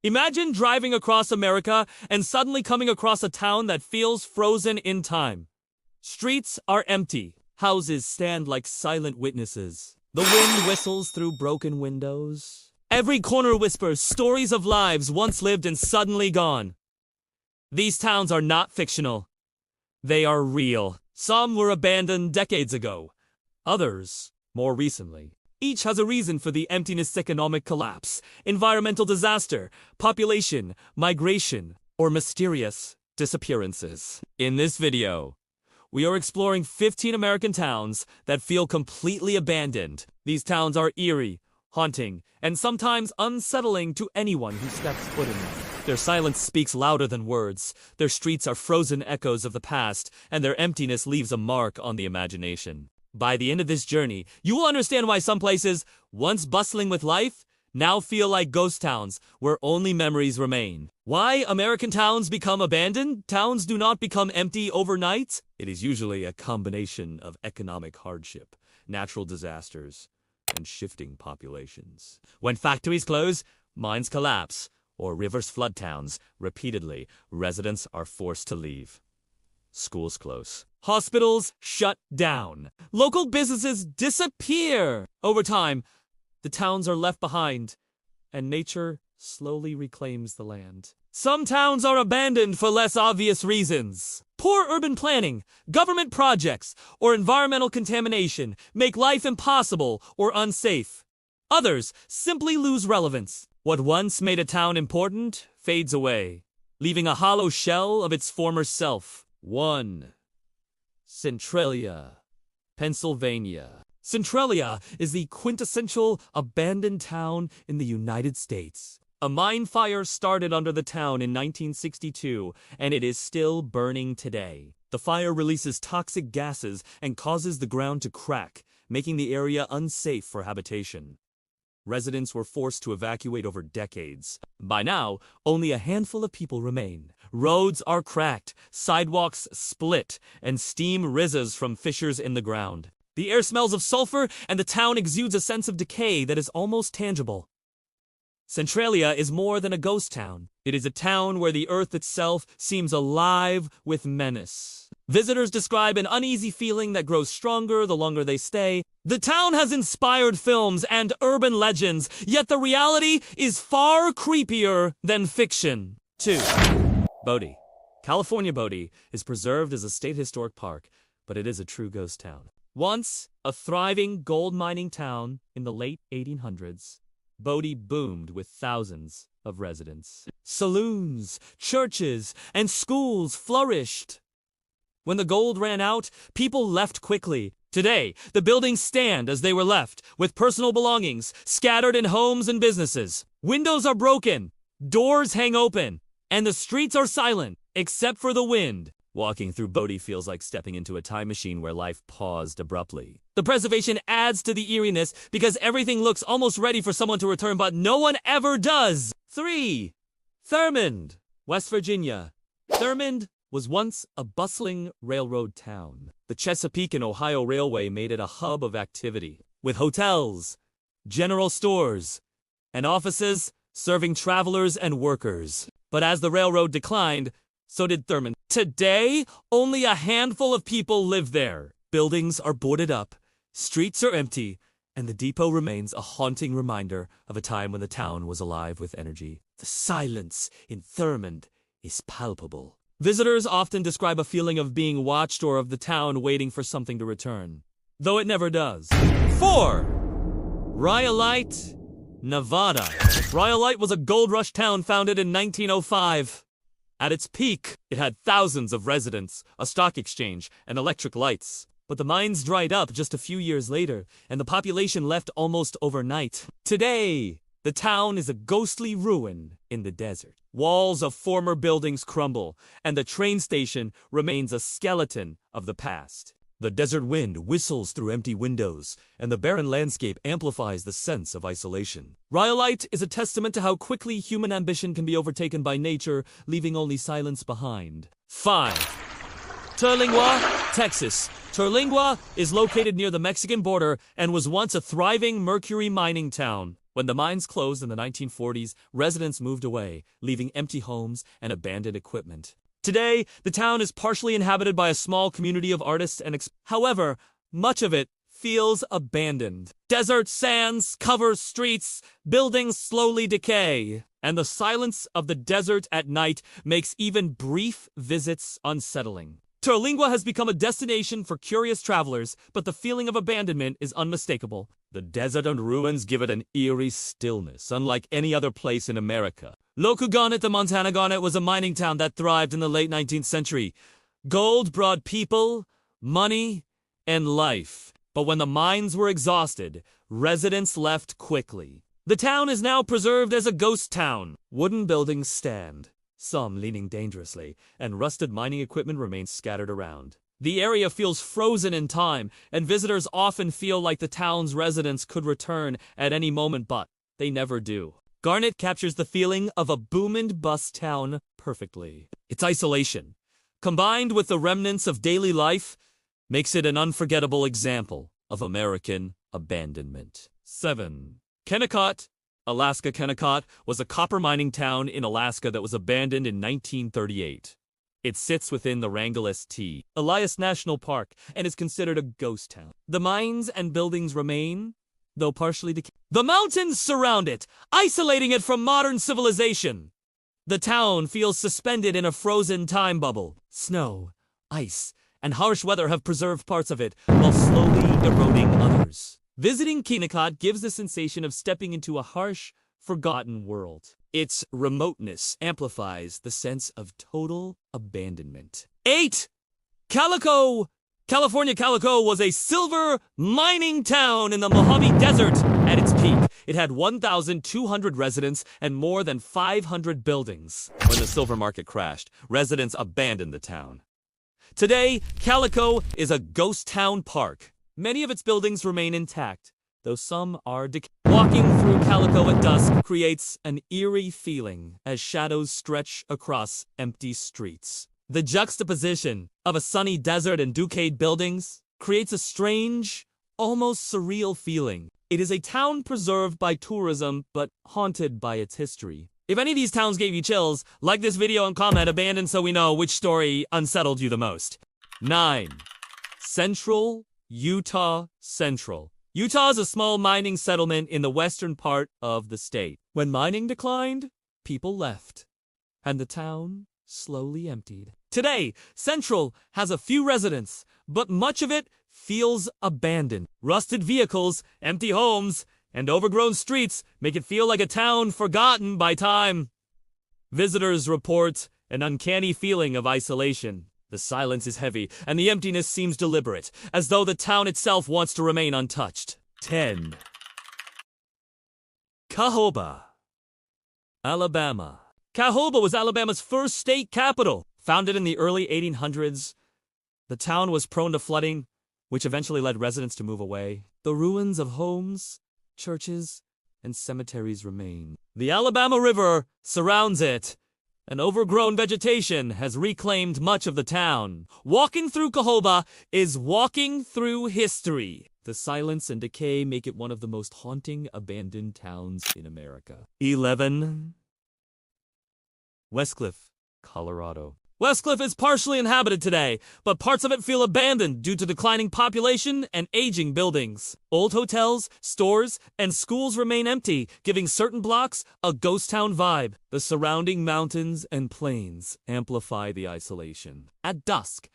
Imagine driving across America and suddenly coming across a town that feels frozen in time. Streets are empty. Houses stand like silent witnesses. The wind whistles through broken windows. Every corner whispers stories of lives once lived and suddenly gone. These towns are not fictional. They are real. Some were abandoned decades ago. Others, more recently. Each has a reason for the emptiness: economic collapse, environmental disaster, population, migration, or mysterious disappearances. In this video, we are exploring 15 American towns that feel completely abandoned. These towns are eerie, haunting, and sometimes unsettling to anyone who steps foot in them. Their silence speaks louder than words. Their streets are frozen echoes of the past, and their emptiness leaves a mark on the imagination. By the end of this journey, you will understand why some places, once bustling with life, now feel like ghost towns where only memories remain. Why American towns become abandoned? Towns do not become empty overnight. It is usually a combination of economic hardship, natural disasters, and shifting populations. When factories close, mines collapse, or rivers flood towns repeatedly, residents are forced to leave. Schools close. Hospitals shut down. Local businesses disappear. Over time, the towns are left behind, and nature slowly reclaims the land. Some towns are abandoned for less obvious reasons. Poor urban planning, government projects, or environmental contamination make life impossible or unsafe. Others simply lose relevance. What once made a town important fades away, leaving a hollow shell of its former self. 1. Centralia, Pennsylvania. Centralia is the quintessential abandoned town in the United States. A mine fire started under the town in 1962, and it is still burning today. The fire releases toxic gases and causes the ground to crack, making the area unsafe for habitation. Residents were forced to evacuate over decades. By now, only a handful of people remain. Roads are cracked, sidewalks split, and steam rises from fissures in the ground. The air smells of sulfur, and the town exudes a sense of decay that is almost tangible. Centralia is more than a ghost town. It is a town where the earth itself seems alive with menace. Visitors describe an uneasy feeling that grows stronger the longer they stay. The town has inspired films and urban legends, yet the reality is far creepier than fiction. 2. Bodie. California Bodie is preserved as a state historic park, but it is a true ghost town. Once a thriving gold mining town in the late 1800s, Bodie boomed with thousands of residents. Saloons, churches, and schools flourished. When the gold ran out, people left quickly. Today, the buildings stand as they were left, with personal belongings scattered in homes and businesses. Windows are broken, doors hang open, and the streets are silent, except for the wind. Walking through Bodie feels like stepping into a time machine where life paused abruptly. The preservation adds to the eeriness because everything looks almost ready for someone to return, but no one ever does. 3. Thurmond, West Virginia. Thurmond was once a bustling railroad town. The Chesapeake and Ohio Railway made it a hub of activity, with hotels, general stores, and offices serving travelers and workers. But as the railroad declined, so did Thurmond. Today, only a handful of people live there. Buildings are boarded up, streets are empty, and the depot remains a haunting reminder of a time when the town was alive with energy. The silence in Thurmond is palpable. Visitors often describe a feeling of being watched or of the town waiting for something to return, though it never does. 4. Rhyolite, Nevada. Rhyolite was a gold rush town founded in 1905. At its peak, it had thousands of residents, a stock exchange, and electric lights. But the mines dried up just a few years later, and the population left almost overnight. Today, the town is a ghostly ruin in the desert. Walls of former buildings crumble, and the train station remains a skeleton of the past. The desert wind whistles through empty windows, and the barren landscape amplifies the sense of isolation. Rhyolite is a testament to how quickly human ambition can be overtaken by nature, leaving only silence behind. 5. Terlingua, Texas. Terlingua is located near the Mexican border and was once a thriving mercury mining town. When the mines closed in the 1940s, residents moved away, leaving empty homes and abandoned equipment. Today, the town is partially inhabited by a small community of artists and however, much of it feels abandoned. Desert sands cover streets, buildings slowly decay, and the silence of the desert at night makes even brief visits unsettling. Terlingua has become a destination for curious travelers, but the feeling of abandonment is unmistakable. The desert and ruins give it an eerie stillness, unlike any other place in America. Garnet, the Montana Garnet, was a mining town that thrived in the late 19th century. Gold brought people, money, and life. But when the mines were exhausted, residents left quickly. The town is now preserved as a ghost town. Wooden buildings stand, some leaning dangerously, and rusted mining equipment remains scattered around. The area feels frozen in time, and visitors often feel like the town's residents could return at any moment, but they never do. Garnet captures the feeling of a boom-and-bust town perfectly. Its isolation, combined with the remnants of daily life, makes it an unforgettable example of American abandonment. 7. Kennecott, Alaska. Kennecott was a copper mining town in Alaska that was abandoned in 1938. It sits within the Wrangell St. Elias National Park and is considered a ghost town. The mines and buildings remain, though partially decayed. The mountains surround it, isolating it from modern civilization. The town feels suspended in a frozen time bubble. Snow, ice, and harsh weather have preserved parts of it, while slowly eroding others. Visiting Kennecott gives the sensation of stepping into a harsh, forgotten world. Its remoteness amplifies the sense of total abandonment. 8. Calico, California. Calico was a silver mining town in the Mojave Desert. At its peak, it had 1,200 residents and more than 500 buildings. When the silver market crashed, residents abandoned the town. Today, Calico is a ghost town park. Many of its buildings remain intact, though some are decaying. Walking through Calico at dusk creates an eerie feeling as shadows stretch across empty streets. The juxtaposition of a sunny desert and decayed buildings creates a strange, almost surreal feeling. It is a town preserved by tourism, but haunted by its history. If any of these towns gave you chills, like this video and comment abandoned so we know which story unsettled you the most. 9. Central, Utah. Central. Utah is a small mining settlement in the western part of the state. When mining declined, people left, and the town slowly emptied. Today, Central has a few residents, but much of it feels abandoned. Rusted vehicles, empty homes, and overgrown streets make it feel like a town forgotten by time. Visitors report an uncanny feeling of isolation. The silence is heavy, and the emptiness seems deliberate, as though the town itself wants to remain untouched. 10. Cahawba, Alabama. Cahawba was Alabama's first state capital. Founded in the early 1800s, the town was prone to flooding, which eventually led residents to move away. The ruins of homes, churches, and cemeteries remain. The Alabama River surrounds it, and overgrown vegetation has reclaimed much of the town. Walking through Cahawba is walking through history. The silence and decay make it one of the most haunting abandoned towns in America. 11. Westcliffe, Colorado. Westcliffe is partially inhabited today, but parts of it feel abandoned due to declining population and aging buildings. Old hotels, stores, and schools remain empty, giving certain blocks a ghost town vibe. The surrounding mountains and plains amplify the isolation. At dusk,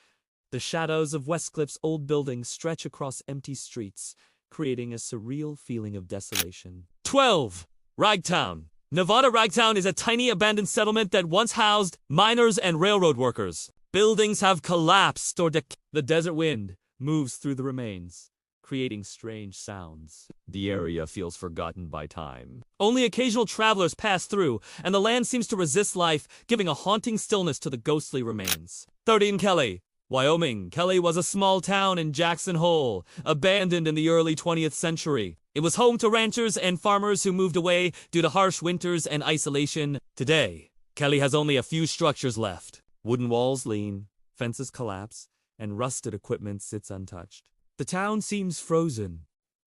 the shadows of Westcliffe's old buildings stretch across empty streets, creating a surreal feeling of desolation. 12. Ragtown. Nevada. Ragtown is a tiny abandoned settlement that once housed miners and railroad workers. Buildings have collapsed or decayed. The desert wind moves through the remains, creating strange sounds. The area feels forgotten by time. Only occasional travelers pass through, and the land seems to resist life, giving a haunting stillness to the ghostly remains. 13. Kelly, Wyoming. Kelly was a small town in Jackson Hole, abandoned in the early 20th century. It was home to ranchers and farmers who moved away due to harsh winters and isolation. Today, Kelly has only a few structures left. Wooden walls lean, fences collapse, and rusted equipment sits untouched. The town seems frozen,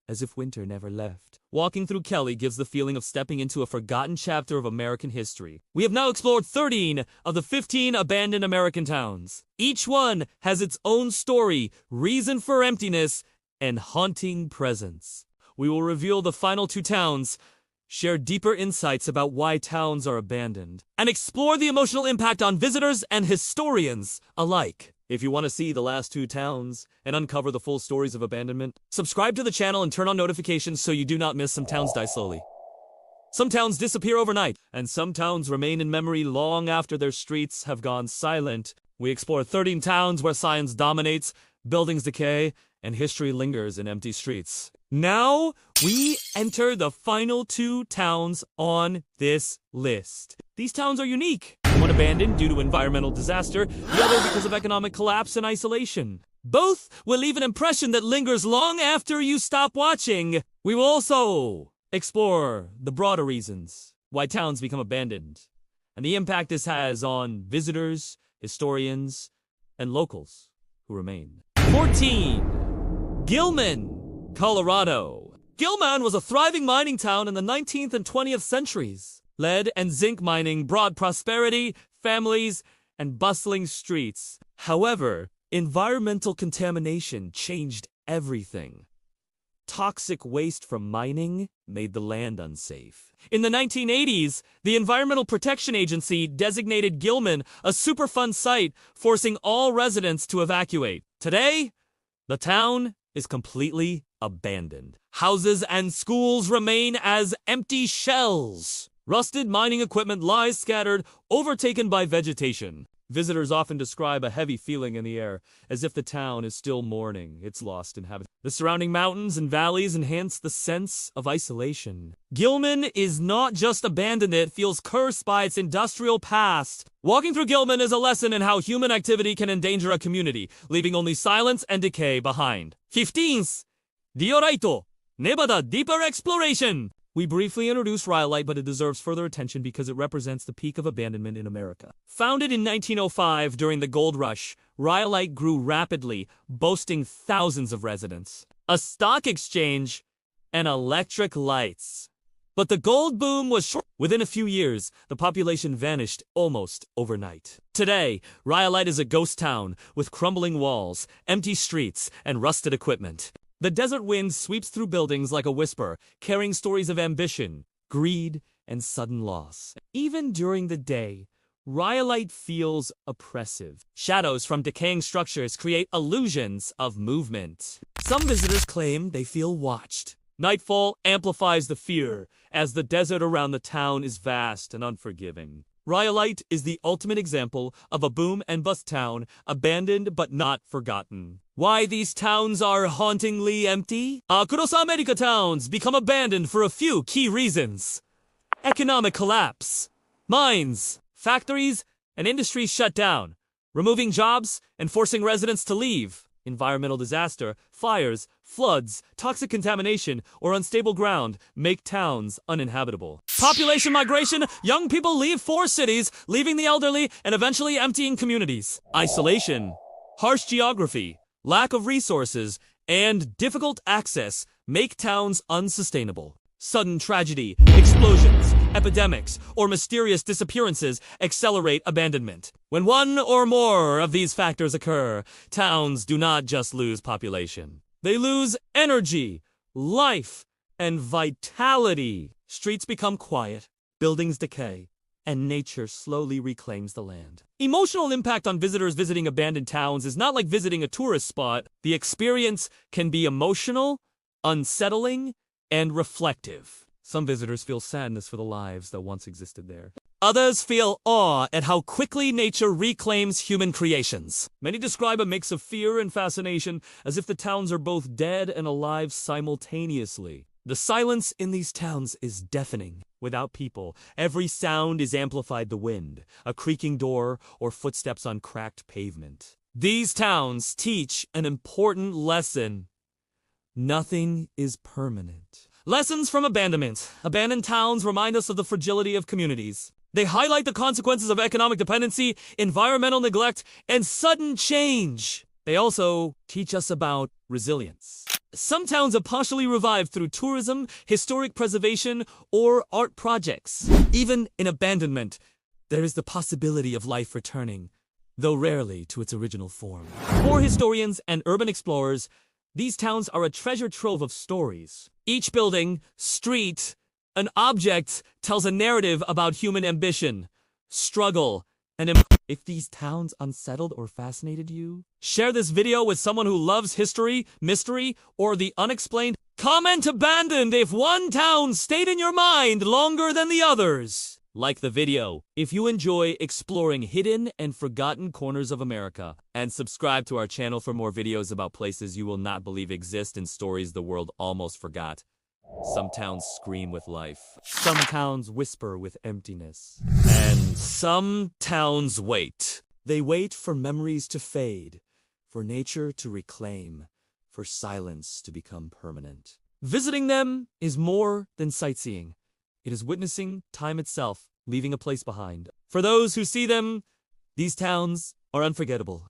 as if winter never left. Walking through Kelly gives the feeling of stepping into a forgotten chapter of American history. We have now explored 13 of the 15 abandoned American towns. Each one has its own story, reason for emptiness, and haunting presence. We will reveal the final 2 towns, share deeper insights about why towns are abandoned, and explore the emotional impact on visitors and historians alike. If you want to see the last 2 towns and uncover the full stories of abandonment, subscribe to the channel and turn on notifications so you do not miss. Some towns die slowly. Some towns disappear overnight, and some towns remain in memory long after their streets have gone silent. We explore 13 towns where science dominates, buildings decay, and history lingers in empty streets. Now, we enter the final 2 towns on this list. These towns are unique. One abandoned due to environmental disaster, the other because of economic collapse and isolation. Both will leave an impression that lingers long after you stop watching. We will also explore the broader reasons why towns become abandoned, and the impact this has on visitors, historians, and locals who remain. 14. Gilman, Colorado. Gilman was a thriving mining town in the 19th and 20th centuries. Lead and zinc mining brought prosperity, families, and bustling streets. However, environmental contamination changed everything. Toxic waste from mining made the land unsafe. In the 1980s, the Environmental Protection Agency designated Gilman a Superfund site, forcing all residents to evacuate. Today, the town is completely abandoned. Houses and schools remain as empty shells. Rusted mining equipment lies scattered, overtaken by vegetation. Visitors often describe a heavy feeling in the air, as if the town is still mourning its lost inhabitants. The surrounding mountains and valleys enhance the sense of isolation. Gilman is not just abandoned, it feels cursed by its industrial past. Walking through Gilman is a lesson in how human activity can endanger a community, leaving only silence and decay behind. 15th, Rhyolite, Nevada Deeper Exploration. We briefly introduced Rhyolite, but it deserves further attention because it represents the peak of abandonment in America. Founded in 1905 during the gold rush, Rhyolite grew rapidly, boasting thousands of residents, a stock exchange, and electric lights. But the gold boom was short. Within a few years, the population vanished almost overnight. Today, Rhyolite is a ghost town with crumbling walls, empty streets, and rusted equipment. The desert wind sweeps through buildings like a whisper, carrying stories of ambition, greed, and sudden loss. Even during the day, Rhyolite feels oppressive. Shadows from decaying structures create illusions of movement. Some visitors claim they feel watched. Nightfall amplifies the fear, as the desert around the town is vast and unforgiving. Rhyolite is the ultimate example of a boom-and-bust town, abandoned but not forgotten. Why these towns are hauntingly empty? Across America, towns become abandoned for a few key reasons. Economic collapse. Mines, factories, and industries shut down, removing jobs and forcing residents to leave. Environmental disaster, fires, floods, toxic contamination, or unstable ground make towns uninhabitable. Population migration, young people leave for cities, leaving the elderly and eventually emptying communities. Isolation, harsh geography, lack of resources, and difficult access make towns unsustainable. Sudden tragedy, explosions, epidemics, or mysterious disappearances accelerate abandonment. When one or more of these factors occur, towns do not just lose population. They lose energy, life, and vitality. Streets become quiet, buildings decay, and nature slowly reclaims the land. Emotional impact on visitors visiting abandoned towns is not like visiting a tourist spot. The experience can be emotional, unsettling, and reflective. Some visitors feel sadness for the lives that once existed there. Others feel awe at how quickly nature reclaims human creations. Many describe a mix of fear and fascination, as if the towns are both dead and alive simultaneously. The silence in these towns is deafening. Without people, every sound is amplified: the wind, a creaking door, or footsteps on cracked pavement. These towns teach an important lesson. Nothing is permanent. Lessons from abandonment. Abandoned towns remind us of the fragility of communities. They highlight the consequences of economic dependency, environmental neglect, and sudden change. They also teach us about resilience. Some towns are partially revived through tourism, historic preservation, or art projects. Even in abandonment, there is the possibility of life returning, though rarely to its original form. For historians and urban explorers, these towns are a treasure trove of stories. Each building, street, an object tells a narrative about human ambition, struggle, and if these towns unsettled or fascinated you, share this video with someone who loves history, mystery, or the unexplained. Comment abandoned if one town stayed in your mind longer than the others. Like the video if you enjoy exploring hidden and forgotten corners of America. And subscribe to our channel for more videos about places you will not believe exist and stories the world almost forgot. Some towns scream with life. Some towns whisper with emptiness. And some towns wait. They wait for memories to fade, for nature to reclaim, for silence to become permanent. Visiting them is more than sightseeing. It is witnessing time itself, leaving a place behind. For those who see them, these towns are unforgettable.